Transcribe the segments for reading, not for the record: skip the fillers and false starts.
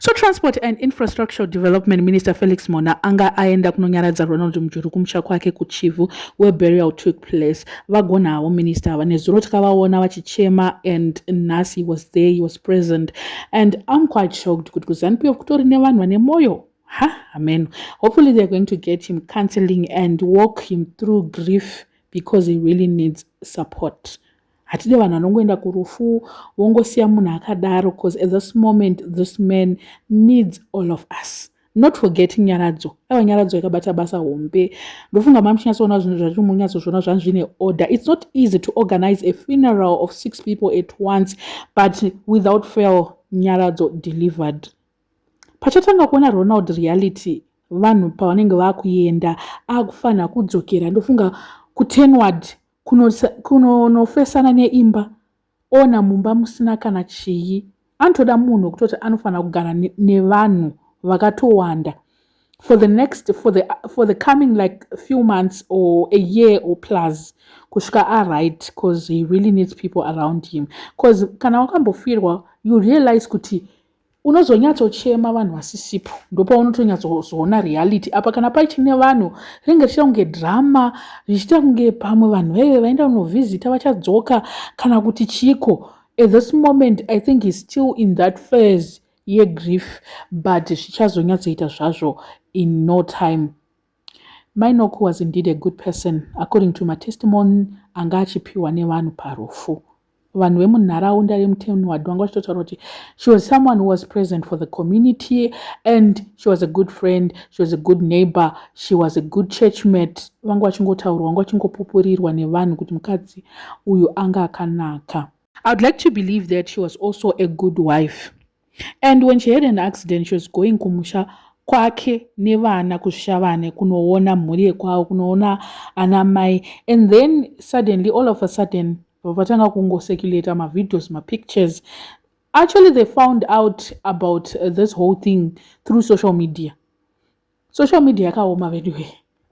So Transport and Infrastructure Development Minister Felix Mona anga aenda kunonyaradza Ronald Mujuru kumusha kwake kuChivu where burial took place. Vagonawo minister ava nezuro takavaona vachichema and Nasi was there, he was present, and I'm quite shocked kuti kuZANU-PF kutori nevanhu vane moyo. Amen. Hopefully they're going to get him counseling and walk him through grief because he really needs support. Hatide vanhu vanongoenda kurufu vongosiya munhu akadaro, because at this moment this man needs all of us. Not forgetting Nyaradzo. Nyaradzo yakabata basa hombe. Ndofunga mamuchinyatsoona zvinhu zvati munyatsoona zvanhu zvine order. It's not easy to organize a funeral of 6 people at once, but without fail Nyaradzo delivered. Pachatanga kuona Ronald reality vanhu pavanenge vakuenda akufana kudzokera, ndofunga kutenward kunonofesana neimba ona mumba musina kana chii, anotoda munhu kutoti anofana kugara nevanhu vakatowanda for the coming like a few months or a year or plus kusvika aright, because he really needs people around him. Because kana wakambofirwa you realize kuti unozonyatsochema vanhu vasisipo, ndopa unotonyatsozoona reality apa. Kana paichine vanhu ringe richiita kunge drama, richiita kunge pamwe vanhu veve vaenda kunovhizita vachadzoka kana kuti chiko. At this moment I think he's still in that phase grief, but zvichazonyatsoita zvazvo in no time. Mainok was indeed a good person according to my testimony anga achipiwa nevanhu parufu. Vanhu vemunharaunda remutenward vanga vachitotaura kuti she was someone who was present for the community, and she was a good friend, she was a good neighbor, she was a good churchmate. Vanga vachingotaurwa, vanga vachingopupurirwa nevanhu kuti mukadzi uyu anga akanaka. I would like to believe that she was also a good wife. And when she had an accident, she was going kumusha kwake nevana kusvika vane kunoona mhuri yekwavo, kunoona ana mai, and then suddenly all of a sudden vatanga kungocirculate videos, pictures. Actually they found out about this whole thing through social media. Social media yakaoma veduwe.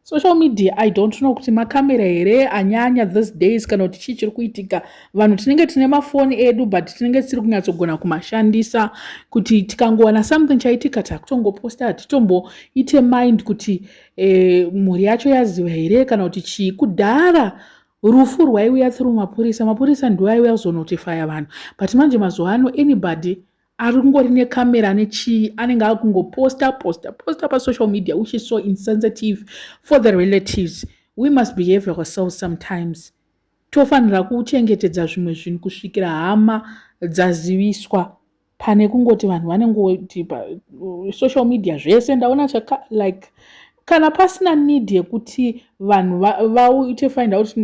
Social media, I don't know kuti makamera here anyanya these days kana kuti chii chiri kuitika. Vanhu tinenge tine mafoni edu, but tinenge tisiri kunyatsogona kumashandisa kuti tikangowana something chaitika takutongoposta, titomboite mind kuti mhuri yacho yaziva here kana kuti chii. Kudhara rufu rwaiuya through mapurisa ndiwo aiuya kuzonotifya vanhu, but manje mazuva ano anybody ari kungori nekamera nechii anenge akungoposta pasocial media, which is so insensitive for the relatives. We must behave ourselves sometimes. Tofanira kuchengetedza zvimwe zvinhu kusvikira hama dzaziviswa, pane kungoti vanhu vanengoti social media zvese. Ndaona like kana pasina need yekuti vanhu vaite find out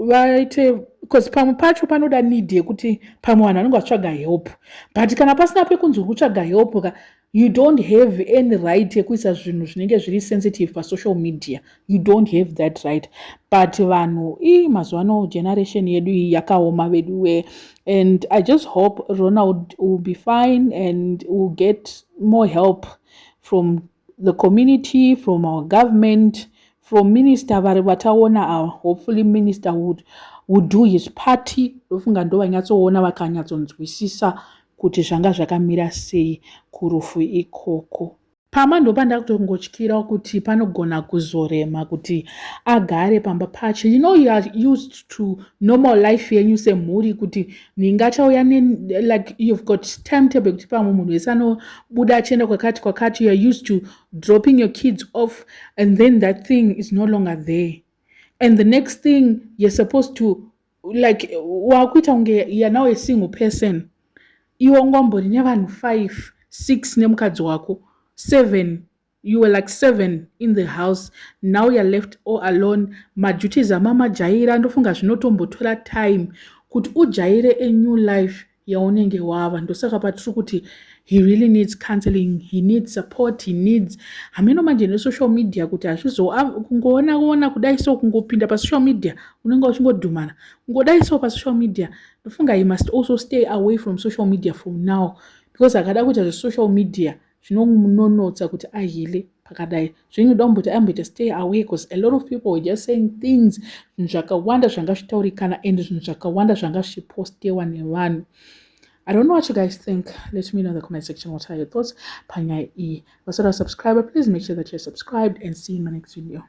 vaite, because pamwe pacho panoda need yekuti pamwe vanhu vanenge vatsvaga help, but kana pasina pekunzi kutsvaga help you don't have any right yekuisa zvinhu zvinenge zviri sensitive pasocial media. You don't have that right. But vanhu mazuva ano generation yedu yakaoma veduwe, and I just hope Ronald will be fine and will get more help from the community, from our government, from minister vari vataona. Hopefully minister would do his party. Ndofunga ndo vanyatsoona vakanyatsonzwisisa kuti zvanga zvakamira sei kurufu ikoko. Pama ndo pandakutongotyira kuti panogona kuzorema kuti agare pamba pacho. You know, you are used to normal life yenyu semhuri kuti ningachauya like you've got timetable kuti pamwe munhu wese anobuda achienda kwakati. You are used to dropping your kids off, and then that thing is no longer there, and the next thing you're supposed to like wakuita unge you're now a single person. Iwe ngombori nevanhu 5, 6 nemukadzi wako, 7. You were like 7 in the house. Now you're left all alone. Maduties amama jaira. Ndofunga zvinotombotora time kuti ujaire a new life yaunenge wava. Ndosaka patiri kuti he really needs counseling, he needs support, he needs hameno manje nesocial media kuti hazvizo kungoona kudai so kungopinda pasocial media unenge uchingodhumana kungodai so pasocial media. Ndofunga he must also stay away from social media from now, because akada kuita social media zvinomunonotsa kuti ahile pakadai. Zvinoda kuti ambite stay away, because a lot of people were just saying things zvakawanda zvanga zvitaurikana and zvakawanda zvanga zvipostewa nevanhu. I don't know what you guys think. Let me know in the comment section what are your thoughts. Panya E. Also, a subscriber, please make sure that you're subscribed and see you in my next video.